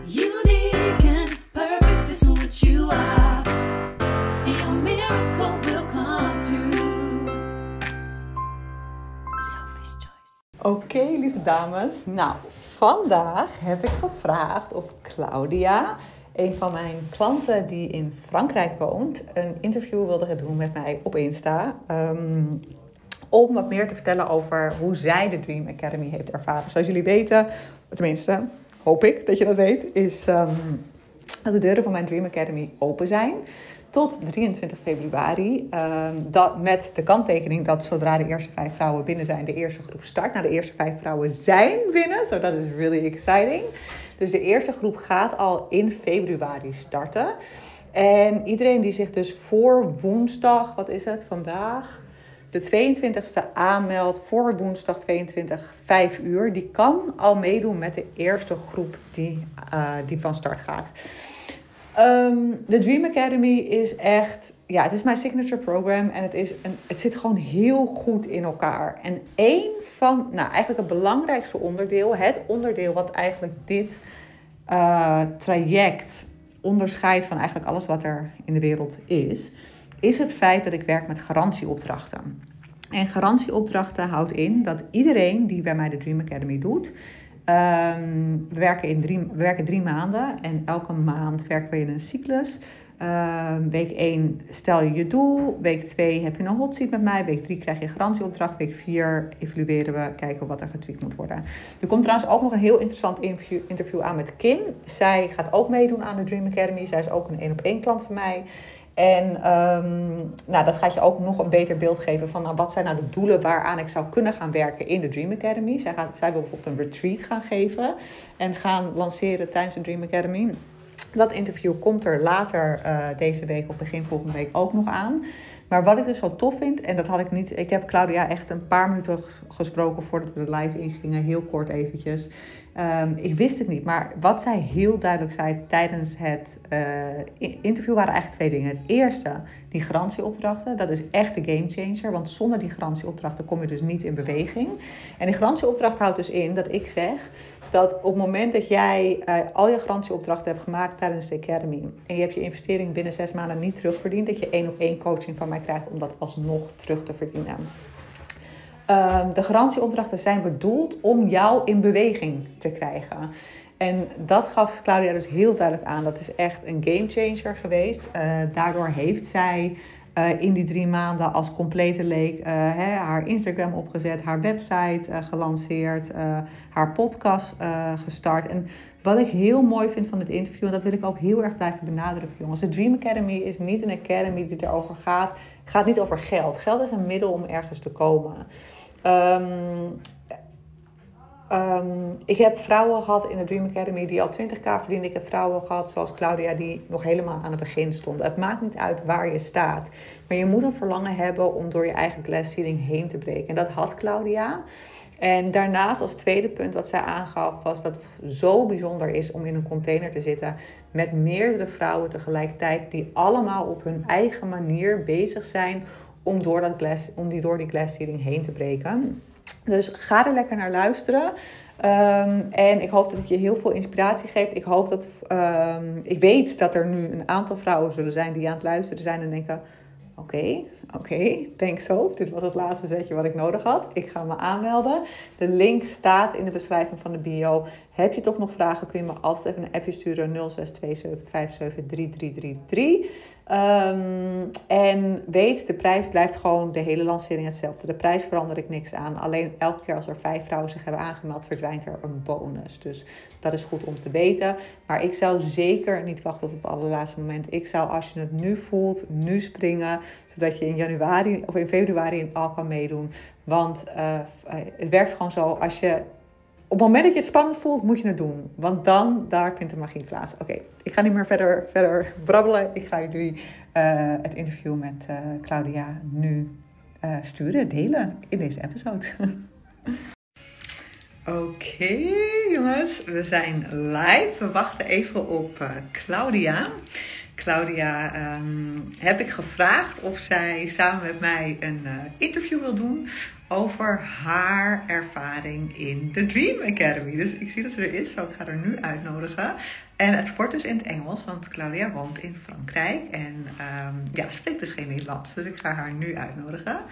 Unique and perfect is what you are. And your miracle will come true. Sophie's Choice. Oké, lieve dames. Nou, vandaag heb ik gevraagd of Claudia, een van mijn klanten die in Frankrijk woont, een interview wilde doen met mij op Insta. Om wat meer te vertellen over hoe zij de Dream Academy heeft ervaren. Zoals jullie weten, tenminste hoop ik dat je dat weet, is dat de deuren van mijn Dream Academy open zijn. Tot 23 februari. Met de kanttekening dat zodra de eerste 5 vrouwen binnen zijn, de eerste groep start. Nou, de eerste 5 vrouwen zijn binnen. So dat is really exciting. Dus de eerste groep gaat al in februari starten. En iedereen die zich dus voor woensdag, wat is het, vandaag, de 22e aanmeldt voor woensdag 22, 5 uur. Die kan al meedoen met de eerste groep die van start gaat. De Dream Academy is echt, ja, het is mijn signature program en het zit gewoon heel goed in elkaar. En eigenlijk het belangrijkste onderdeel, het onderdeel wat eigenlijk dit traject onderscheidt van eigenlijk alles wat er in de wereld is het feit dat ik werk met garantieopdrachten. En garantieopdrachten houdt in dat iedereen die bij mij de Dream Academy doet, we werken 3 maanden en elke maand werken we in een cyclus. Week 1 stel je je doel, week 2 heb je een hot seat met mij, week 3 krijg je een garantieopdracht, week 4 evalueren we, kijken wat er getweakt moet worden. Er komt trouwens ook nog een heel interessant interview aan met Kim. Zij gaat ook meedoen aan de Dream Academy, zij is ook een 1-op-1 klant van mij. En dat gaat je ook nog een beter beeld geven van wat zijn nou de doelen waaraan ik zou kunnen gaan werken in de Dream Academy. Zij wil bijvoorbeeld een retreat gaan geven en gaan lanceren tijdens de Dream Academy. Dat interview komt er later deze week of begin volgende week ook nog aan. Maar wat ik dus zo tof vind, en dat had ik niet. Ik heb Claudia echt een paar minuten gesproken voordat we de live ingingen, heel kort eventjes. Ik wist het niet, maar wat zij heel duidelijk zei tijdens het interview waren eigenlijk 2 dingen. Het eerste, die garantieopdrachten, dat is echt de gamechanger, want zonder die garantieopdrachten kom je dus niet in beweging. En die garantieopdracht houdt dus in dat ik zeg dat op het moment dat jij al je garantieopdrachten hebt gemaakt tijdens de Academy en je hebt je investering binnen 6 maanden niet terugverdiend, dat je 1-op-1 coaching van mij krijgt om dat alsnog terug te verdienen. De garantieopdrachten zijn bedoeld om jou in beweging te krijgen. En dat gaf Claudia dus heel duidelijk aan. Dat is echt een gamechanger geweest. Daardoor heeft zij in die 3 maanden als complete leek haar Instagram opgezet, haar website gelanceerd, haar podcast gestart. En wat ik heel mooi vind van dit interview, en dat wil ik ook heel erg blijven benadrukken, jongens. De Dream Academy is niet een academy die erover gaat. Het gaat niet over geld. Geld is een middel om ergens te komen. Ik heb vrouwen gehad in de Dream Academy die al 20k verdienen. Ik heb vrouwen gehad zoals Claudia die nog helemaal aan het begin stond. Het maakt niet uit waar je staat. Maar je moet een verlangen hebben om door je eigen glass ceiling heen te breken. En dat had Claudia. En daarnaast als tweede punt wat zij aangaf was dat het zo bijzonder is om in een container te zitten met meerdere vrouwen tegelijkertijd die allemaal op hun eigen manier bezig zijn om door die glass ceiling heen te breken. Dus ga er lekker naar luisteren. En ik hoop dat het je heel veel inspiratie geeft. Ik weet dat er nu een aantal vrouwen zullen zijn die aan het luisteren zijn en denken, Oké, denk zo. Dit was het laatste zetje wat ik nodig had. Ik ga me aanmelden. De link staat in de beschrijving van de bio. Heb je toch nog vragen, kun je me altijd even een appje sturen. 0627573333. En weet, de prijs blijft gewoon de hele lancering hetzelfde. De prijs verander ik niks aan. Alleen elke keer als er 5 vrouwen zich hebben aangemeld, verdwijnt er een bonus. Dus dat is goed om te weten. Maar ik zou zeker niet wachten tot het allerlaatste moment. Ik zou, als je het nu voelt, nu springen. Zodat je in januari of in februari al kan meedoen. Want het werkt gewoon zo. Op het moment dat je het spannend voelt, moet je het doen. Want daar vindt de magie plaats. Oké, ik ga niet meer verder brabbelen. Ik ga jullie het interview met Claudia nu delen in deze episode. Oké, jongens, we zijn live. We wachten even op Claudia. Claudia heb ik gevraagd of zij samen met mij een interview wil doen over haar ervaring in de Dream Academy. Dus ik zie dat ze er is, zo ik ga haar nu uitnodigen. En het wordt dus in het Engels, want Claudia woont in Frankrijk en spreekt dus geen Nederlands. Dus ik ga haar nu uitnodigen.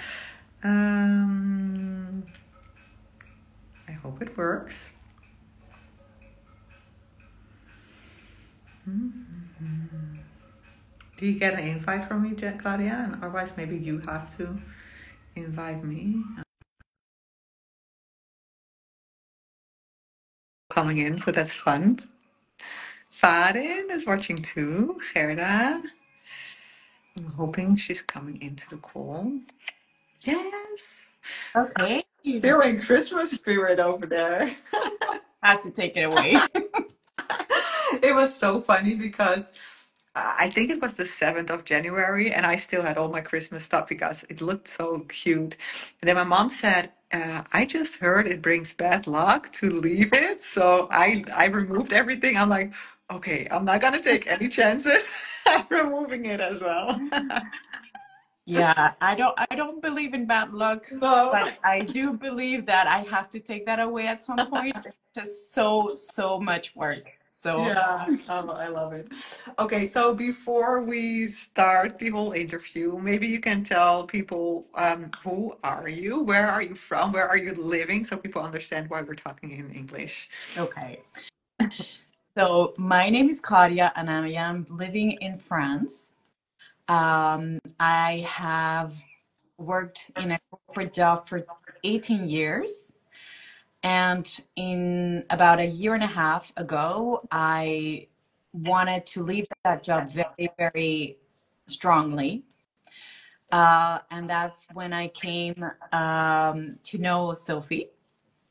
I hope it works. Do you get an invite from me, Claudia? And otherwise, maybe you have to invite me. Coming in, so that's fun. Sarin is watching too. Gerda. I'm hoping she's coming into the call. Yes. Okay. Still in Christmas spirit over there. I have to take it away. It was so funny because I think it was the 7th of January and I still had all my Christmas stuff because it looked so cute. And then my mom said, I just heard it brings bad luck to leave it. So I removed everything. I'm like, okay, I'm not going to take any chances. I'm removing it as well. Yeah, I don't believe in bad luck, No. but I do believe that I have to take that away at some point. It's just so much work. So Yeah, I love it. Okay, so before we start the whole interview, maybe you can tell people who are you, where are you from, where are you living, so people understand why we're talking in English. okay. So my name is Claudia and I am living in France. I have worked in a corporate job for 18 years. And in about a year and a half ago, I wanted to leave that job very, very strongly. And that's when I came to know Sophie.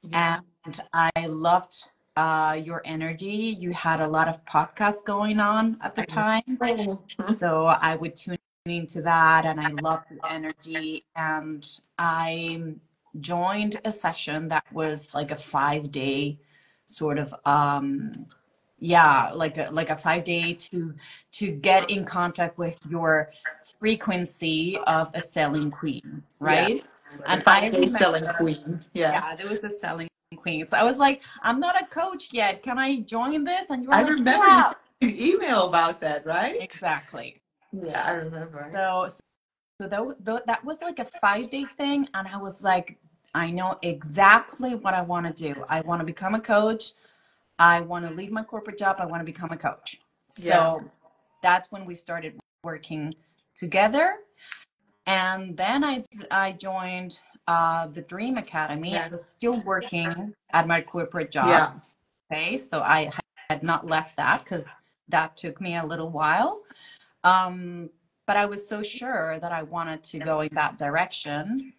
Yeah. And I loved your energy. You had a lot of podcasts going on at the time. So I would tune into that and I loved the energy. And I joined a session that was like a 5-day sort of like a 5-day to get in contact with your frequency of a selling queen, right? Yeah. And The I 5-day selling remember, queen. Yeah. there was a selling queen. So I was like, I'm not a coach yet. Can I join this? And you were I like, remember you yeah, sent me an email about that, right? exactly. Yeah, I remember. So that was like a 5-day thing. And I was like, I know exactly what I want to do. I want to become a coach. I want to leave my corporate job. I want to become a coach. Yeah. So that's when we started working together. And then I joined the Dream Academy. I was still working at my corporate job. Yeah. Okay, so I had not left that because that took me a little while. But I was so sure that I wanted to go in that direction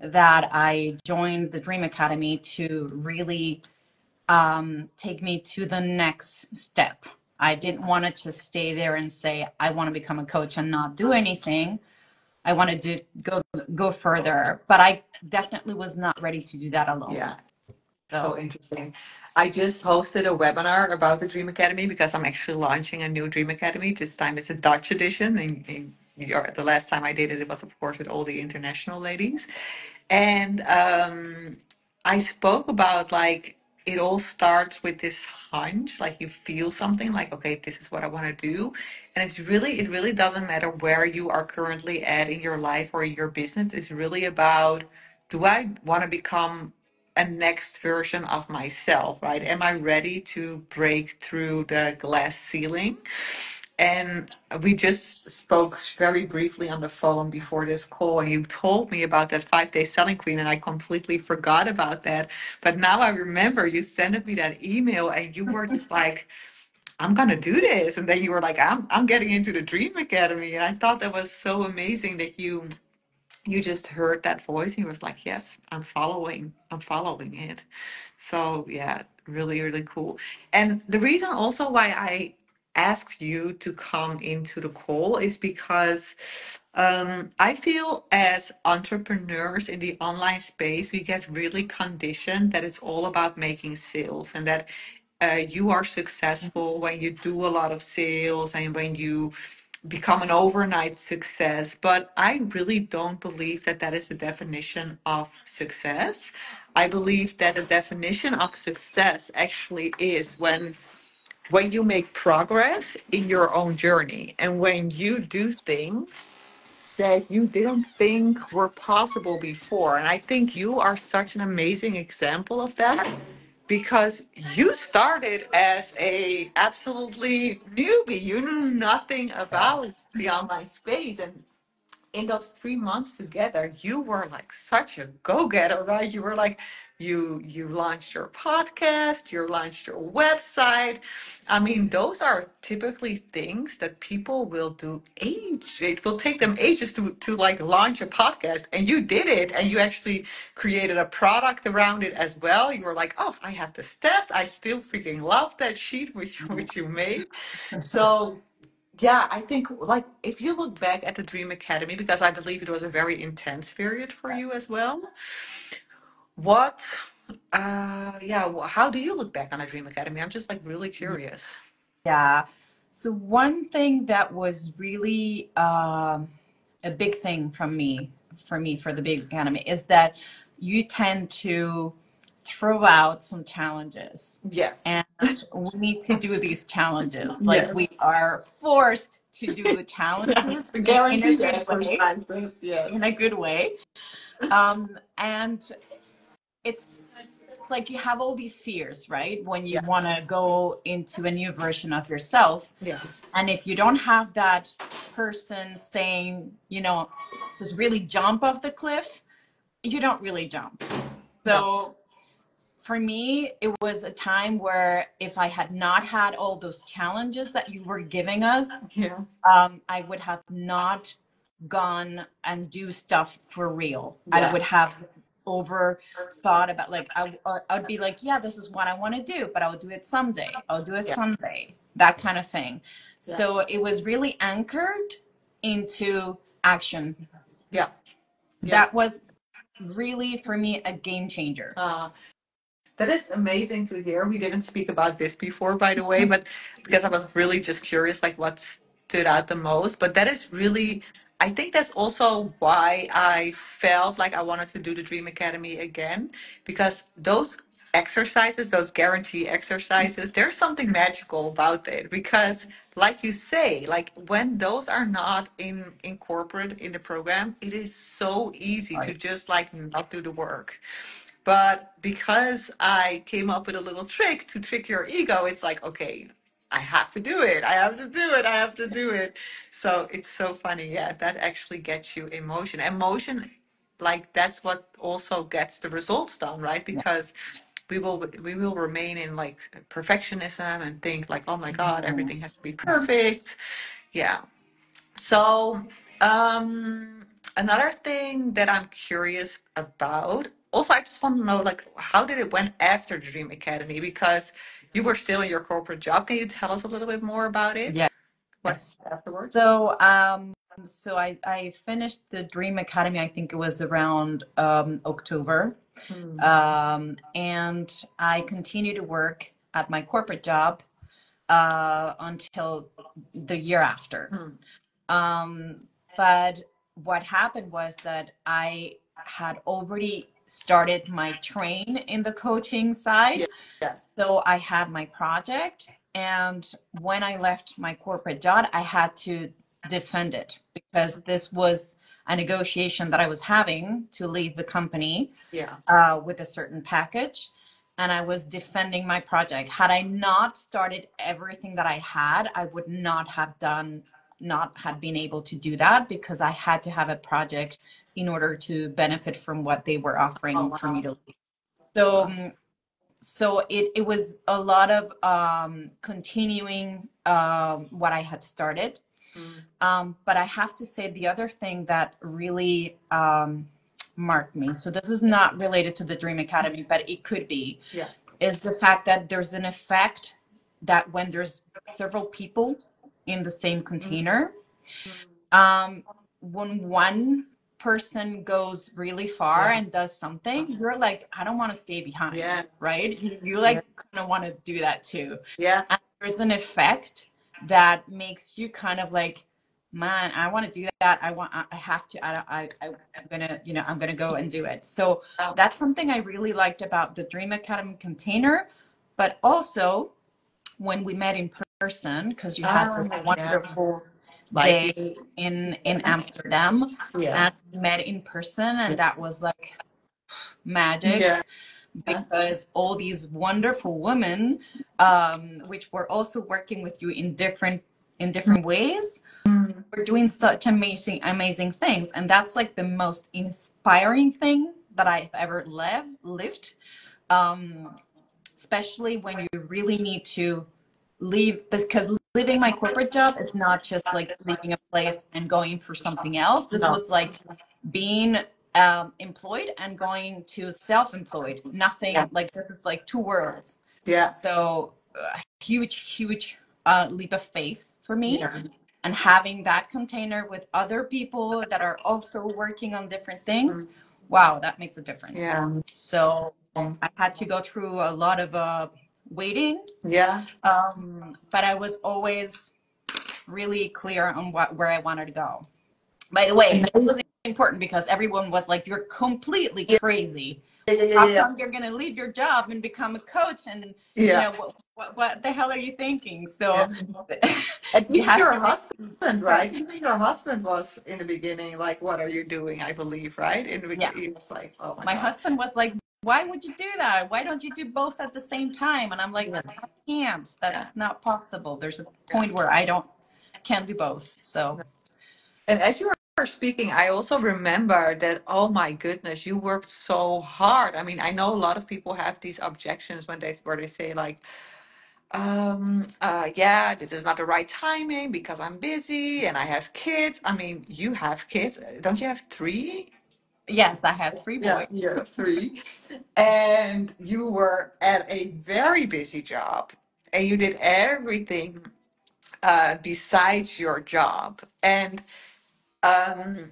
that I joined the Dream Academy to really take me to the next step. I didn't want to just stay there and say, I want to become a coach and not do anything. I wanted to go further, but I definitely was not ready to do that alone. Yeah. So interesting. I just hosted a webinar about the Dream Academy because I'm actually launching a new Dream Academy. This time it's a Dutch edition. And the last time I did it, it was, of course, with all the international ladies. And I spoke about like it all starts with this hunch, like you feel something like, okay, this is what I want to do. And it really doesn't matter where you are currently at in your life or in your business. It's really about, do I want to become a next version of myself, right? Am I ready to break through the glass ceiling? And we just spoke very briefly on the phone before this call, and you told me about that 5-day selling queen, and I completely forgot about that. But now I remember you sent me that email, and you were just like, I'm gonna do this. And then you were like, I'm getting into the Dream Academy. And I thought that was so amazing that you just heard that voice and you was like, yes, I'm following it. So yeah, really cool. And the reason also why I asked you to come into the call is because I feel as entrepreneurs in the online space, we get really conditioned that it's all about making sales and that you are successful when you do a lot of sales and when you become an overnight success. But I really don't believe that that is the definition of success. I believe that the definition of success actually is when you make progress in your own journey and when you do things that you didn't think were possible before. And I think you are such an amazing example of that because you started as a absolutely newbie. You knew nothing about the online space, and in those 3 months together, you were like such a go-getter, right? You were like, you launched your podcast, you launched your website. I mean, those are typically things that people will do it will take them ages to like launch a podcast. And you did it, and you actually created a product around it as well. You were like, oh, I have the steps. I still freaking love that sheet which you made. So yeah, I think like if you look back at the Dream Academy, because I believe it was a very intense period for you as well. What, how do you look back on the Dream Academy? I'm just like really curious. Yeah. So one thing that was really a big thing for the Big Academy is that you tend to throw out some challenges. Yes. And we need to do these challenges. Like Yes. we are forced to do the challenges The in a guaranteed good way. exercises, yes. In a good way. And it's like you have all these fears, right? When you want to go into a new version of yourself. Yeah. And if you don't have that person saying, just really jump off the cliff, you don't really jump. So for me, it was a time where if I had not had all those challenges that you were giving us, I would have not gone and do stuff for real. I would have over thought about like I would be like, yeah, this is what I want to do, but I'll do it someday. I'll do it someday. That kind of thing. So it was really anchored into action. That was really for me a game changer. That is amazing to hear. We didn't speak about this before, by the way, but because I was really just curious, like what stood out the most. But that is really, I think that's also why I felt like I wanted to do the Dream Academy again, because those exercises, those guarantee exercises, there's something magical about it. Because, like you say, like when those are not incorporated in the program, it is so easy to just like not do the work. But because I came up with a little trick to trick your ego, it's like, okay, I have to do it. I have to do it. I have to do it. So it's so funny. Yeah, that actually gets you in motion. And motion, like that's what also gets the results done, right? Because we will remain in like perfectionism and think like, oh my God, everything has to be perfect. Yeah. So, another thing that I'm curious about, also, I just want to know, like, how did it went after the Dream Academy? Because you were still in your corporate job. Can you tell us a little bit more about it? Yes. What afterwards? So I finished the Dream Academy. I think it was around October, and I continued to work at my corporate job until the year after. But what happened was that I had already started my train in the coaching side. Yes. So I had my project. And when I left my corporate job, I had to defend it because this was a negotiation that I was having to leave the company with a certain package. And I was defending my project. Had I not started everything that I had, I would not have been able to do that because I had to have a project in order to benefit from what they were offering for me to leave. So it was a lot of continuing what I had started. But I have to say the other thing that really marked me, so this is not related to the Dream Academy, but it could be, is the fact that there's an effect that when there's several people in the same container, when one person goes really far and does something, you're like, I don't want to stay behind, right? You like kind of want to do that too. And there's an effect that makes you kind of like man, I want to do that. I have to, I'm gonna, I'm gonna go and do it. So that's something I really liked about the Dream Academy container, but also when we met in person, because you had this wonderful day in Amsterdam, Yeah. and we met in person, and that Yes. was like magic. Yeah. Because all these wonderful women, which were also working with you in different ways, were doing such amazing things, and that's like the most inspiring thing that I've ever lived. Um, Especially when you really need to leave, because leaving my corporate job is not just like leaving a place and going for something else. This No. was like being employed and going to self-employed. Nothing like this is like two worlds. Yeah. So huge leap of faith for me. Yeah. And having that container with other people that are also working on different things, wow, that makes a difference. Yeah. So I had to go through a lot of waiting, Yeah. but I was always really clear on where I wanted to go. By the way, it was important because everyone was like, "You're completely crazy. How come you're gonna leave your job and become a coach? And you know what the hell are you thinking?" So And you have your to husband, right? Even your husband was in the beginning like, "What are you doing?" I believe, right? In the beginning, he was like, "Oh my My God." husband was like, "Why would you do that? Why don't you do both at the same time?" And I'm like, Yeah. "I can't. That's not possible. There's a point where I can't do both." So And as you were speaking, I also remember that, oh my goodness, you worked so hard. I mean, I know a lot of people have these objections where they say like, yeah, this is not the right timing because I'm busy and I have kids. I mean, you have kids. Don't you have three? yes, I have three Yeah, boys. you have three. And you were at a very busy job and you did everything besides your job. And um,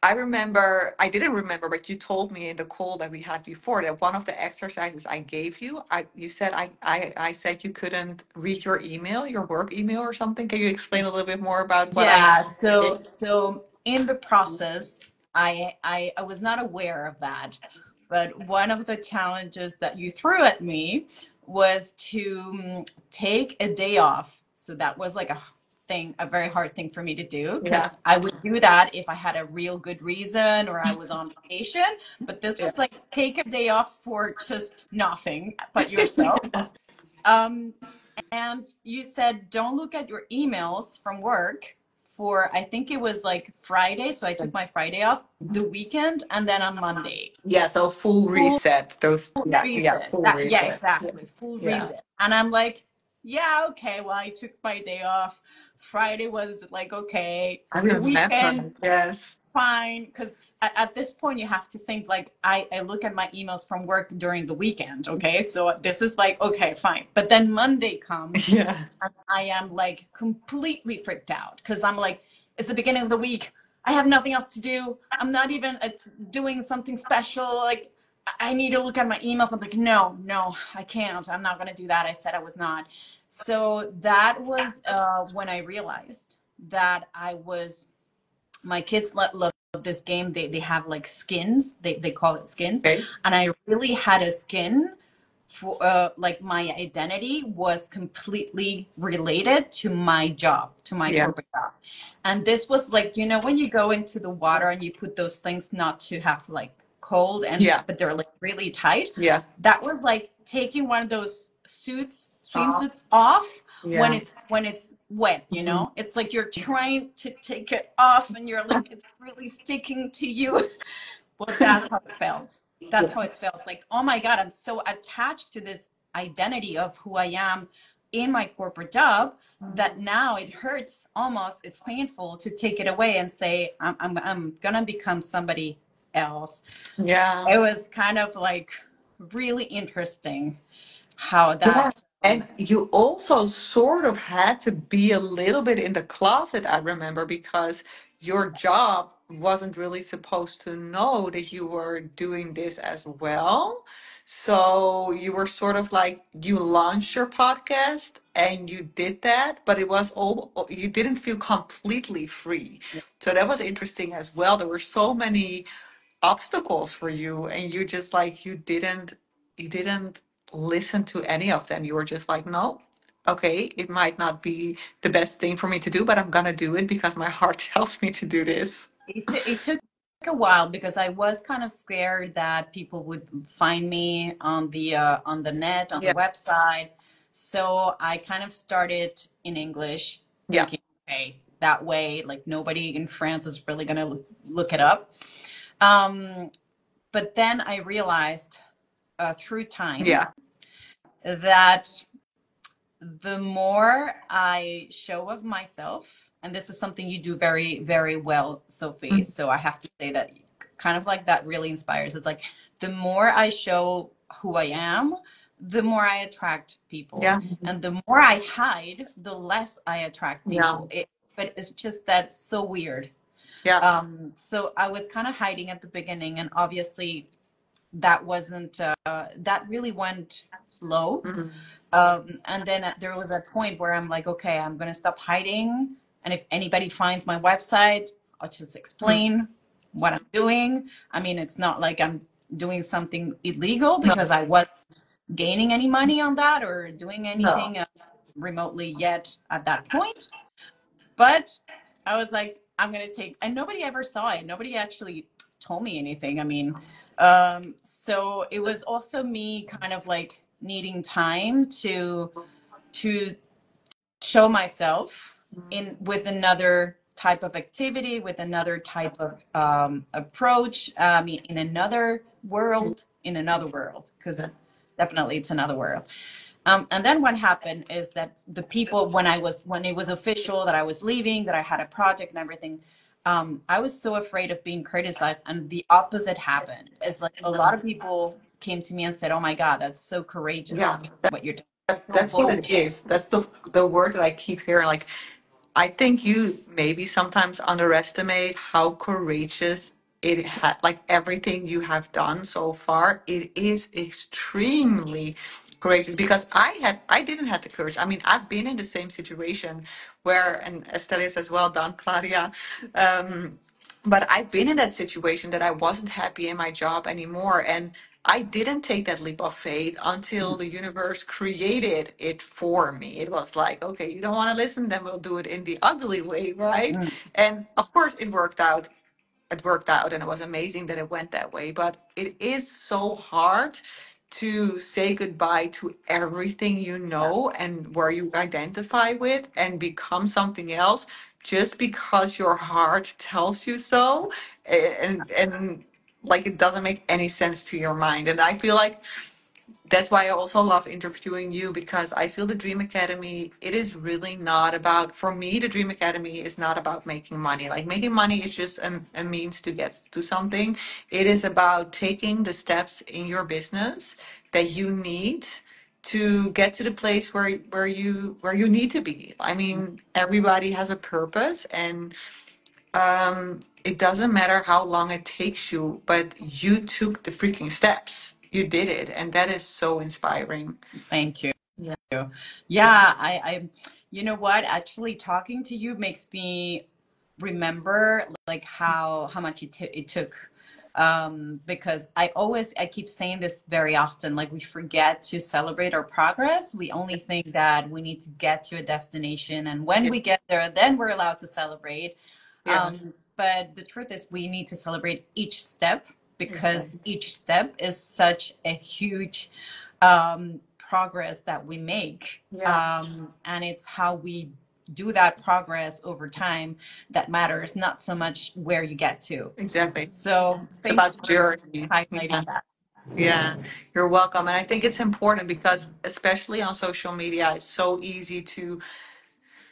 I didn't remember, but you told me in the call that we had before that one of the exercises I gave you, you said I said you couldn't read your email, your work email or something. Can you explain a little bit more about what I Yeah, did? so in the process, I was not aware of that, but one of the challenges that you threw at me was to take a day off. So that was like a very hard thing for me to do, Yeah. because I would do that if I had a real good reason or I was on vacation. But this Yeah. was like take a day off for just nothing but yourself. Um, and you said, don't look at your emails from work for, I think it was like Friday. So I took my Friday off, the weekend, and then on Monday. Yeah, so full Full reset. Those reset. full Yeah, reset. exactly. Full Yeah. reset. And I'm like, yeah, okay. Well, I took my day off. Friday was like, okay. I The remember. weekend, Yes. fine, because at this point you have to think like I look at my emails from work during the weekend. Okay, so this is like, okay, fine, but then Monday comes Yeah. and I am like completely freaked out because I'm like, it's the beginning of the week, I have nothing else to do, I'm not even doing something special, like I need to look at my emails. I'm like, no, I can't, I'm not going to do that. I said I was not. So that was when I realized that my kids love this game. They have like skins. They call it skins. Okay. And I really had a skin for like my identity was completely related to my job, to my corporate job. And this was like, when you go into the water and you put those things not to have like cold but they're like really tight. Yeah. That was like taking one of those swimsuits off when it's wet, it's like you're trying to take it off and you're like, it's really sticking to you. Well, that's how it felt. That's how it felt. Like, oh my God, I'm so attached to this identity of who I am in my corporate job that now it hurts almost, it's painful to take it away and say, I'm gonna become somebody else. Yeah. It was kind of like really interesting how that. And you also sort of had to be a little bit in the closet, I remember, because your job wasn't really supposed to know that you were doing this as well. So you were sort of like, you launched your podcast and you did that, but it was all, you didn't feel completely free. So that was interesting as well. There were so many obstacles for you, and you just like, you didn't listen to any of them. You were just like, no, okay, it might not be the best thing for me to do, but I'm gonna do it because my heart tells me to do this. It took a while because I was kind of scared that people would find me on the net, on the Yeah. website. So I kind of started in English, Yeah. thinking, okay, that way, like nobody in France is really gonna look it up. Um, but then I realized through time Yeah. that the more I show of myself, and this is something you do very, very well, Sophie. Mhm. So I have to say that kind of like that really inspires. It's like the more I show who I am, the more I attract people. Yeah. And the more I hide, the less I attract Yeah. people. But it's just that's so weird. Yeah. So I was kind of hiding at the beginning, and obviously that wasn't, that really went slow. Mhm. And then there was a point where I'm like, okay, I'm going to stop hiding. And if anybody finds my website, I'll just Mhm. explain what I'm doing. I mean, it's not like I'm doing something illegal No, because I wasn't gaining any money on that or doing no. anything remotely yet at that point. But I was like, I'm going to take, and nobody ever saw it. Nobody actually told me anything. I mean, so it was also me kind of like needing time to show myself in with another type of activity, with another type of approach. I mean, in another world, because definitely it's another world. And then what happened is that the people, when it was official that I was leaving, that I had a project and everything, I was so afraid of being criticized, and the opposite happened. It's like a lot of people came to me and said, "Oh my God, that's so Yeah. courageous what you're doing, so That's what bold." it is. That's the word that I keep hearing. Like, I think you maybe sometimes underestimate how courageous it had, like everything you have done so far. It is extremely courageous because I didn't have the courage. I mean, I've been in the same situation where, and Estelle says, well done, Claudia. But I've been in that situation that I wasn't happy in my job anymore. And I didn't take that leap of faith until the universe created it for me. It was like, okay, you don't want to listen, then we'll do it in the ugly way, right? Mm, And of course, it worked out. It worked out, and it was amazing that it went that way. But it is so hard to say goodbye to everything you yeah, know and where you identify with and become something else just because your heart tells you so. And like, it doesn't make any sense to your mind. And I feel like that's why I also love interviewing you, because I feel the Dream Academy, it is really not about, for me, the Dream Academy is not about making money. Like, making money is just a means to get to something. It is about taking the steps in your business that you need to get to the place where you need to be. I mean, everybody has a purpose, and it doesn't matter how long it takes you, but you took the freaking steps. You did it, and that is so inspiring. thank you. Yeah. Yeah, you know what? Actually, talking to you makes me remember like how much it took. Because I keep saying this very often, like we forget to celebrate our progress. We only think that we need to get to a destination, and when Yeah. we get there, then we're allowed to celebrate. Yeah. But the truth is, we need to celebrate each step, because Exactly. each step is such a huge progress that we make. Yeah. And it's how we do that progress over time that matters, not so much where you get to. Exactly. So It's thanks about for journey. Yeah. highlighting that. Yeah. You're welcome. And I think it's important because, especially on social media, it's so easy to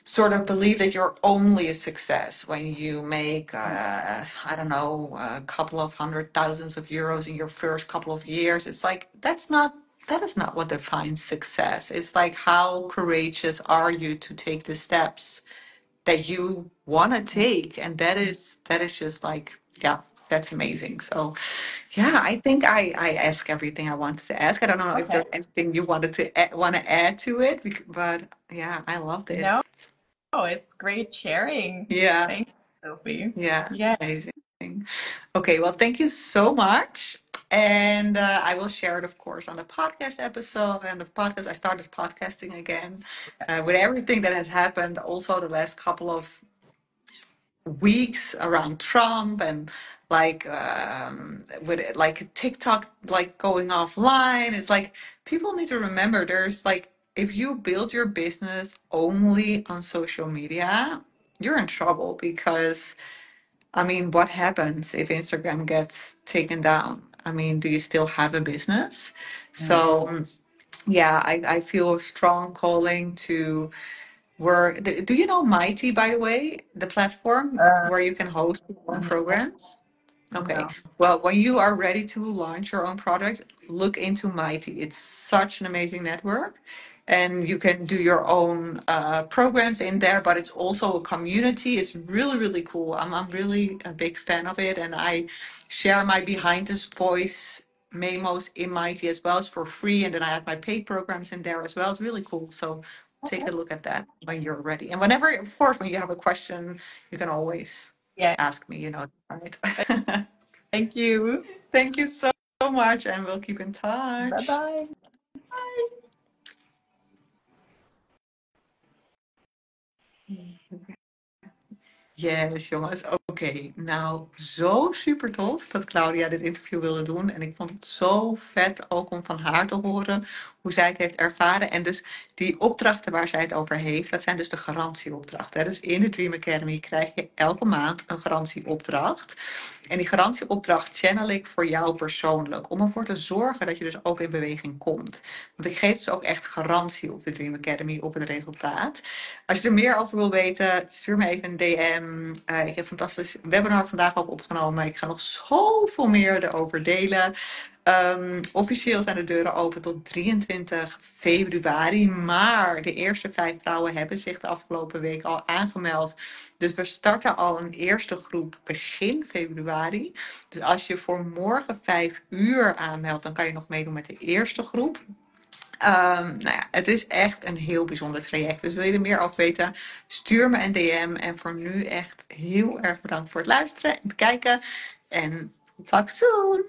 sort of believe that you're only a success when you make, I don't know, a couple of hundred thousands of euros in your first couple of years. It's like, that is not what defines success. It's like, how courageous are you to take the steps that you want to take? And that is just like, yeah. That's amazing. So, yeah, I think I asked everything I wanted to ask. I don't know if Okay. there's anything you wanted to want to add to it, but yeah, I loved it. No, it's great sharing. Yeah, Thank you, Sophie. yeah, Yeah. amazing. Okay, well, thank you so much. And I will share it, of course, on the podcast episode. And the podcast, I started podcasting again with everything that has happened. Also, the last couple of weeks around Trump and with like TikTok like going offline. It's like people need to remember there's like if you build your business only on social media, you're in trouble because I mean, what happens if Instagram gets taken down? I mean, do you still have a business? Mm. So yeah, I feel a strong calling to work. Do you know Mighty, by the way, the platform Uh, where you can host your own no, programs? Okay. no. Well, when you are ready to launch your own product, look into Mighty. It's such an amazing network. And you can do your own programs in there, but it's also a community. It's really, really cool. I'm really a big fan of it. And I share my behind this voice memos in Mighty as well. It's for free. And then I have my paid programs in there as well. It's really cool. So take Okay. a look at that when you're ready. And whenever, of course, when you have a question, you can always Yeah. ask me, right? Thank you. Thank you so much, and we'll keep in touch. Bye-bye. Bye. Yes, jongens. Oké. Nou, zo super tof dat Claudia dit interview wilde doen. En ik vond het zo vet ook om van haar te horen hoe zij het heeft ervaren. En dus die opdrachten waar zij het over heeft, dat zijn dus de garantieopdrachten. Dus in de Dream Academy krijg je elke maand een garantieopdracht. En die garantieopdracht channel ik voor jou persoonlijk. Om ervoor te zorgen dat je dus ook in beweging komt. Want ik geef dus ook echt garantie op de Dream Academy op het resultaat. Als je er meer over wil weten, stuur me even een DM. Ik heb een fantastisch webinar vandaag ook opgenomen. Ik ga nog zoveel meer erover delen. Officieel zijn de deuren open tot 23 februari. Maar de eerste 5 vrouwen hebben zich de afgelopen week al aangemeld. Dus we starten al een eerste groep begin februari. Dus als je voor morgen 5 uur aanmeldt, dan kan je nog meedoen met de eerste groep. Nou ja, het is echt een heel bijzonder traject. Dus wil je er meer over weten, stuur me een DM. En voor nu echt heel erg bedankt voor het luisteren en het kijken. En talk soon!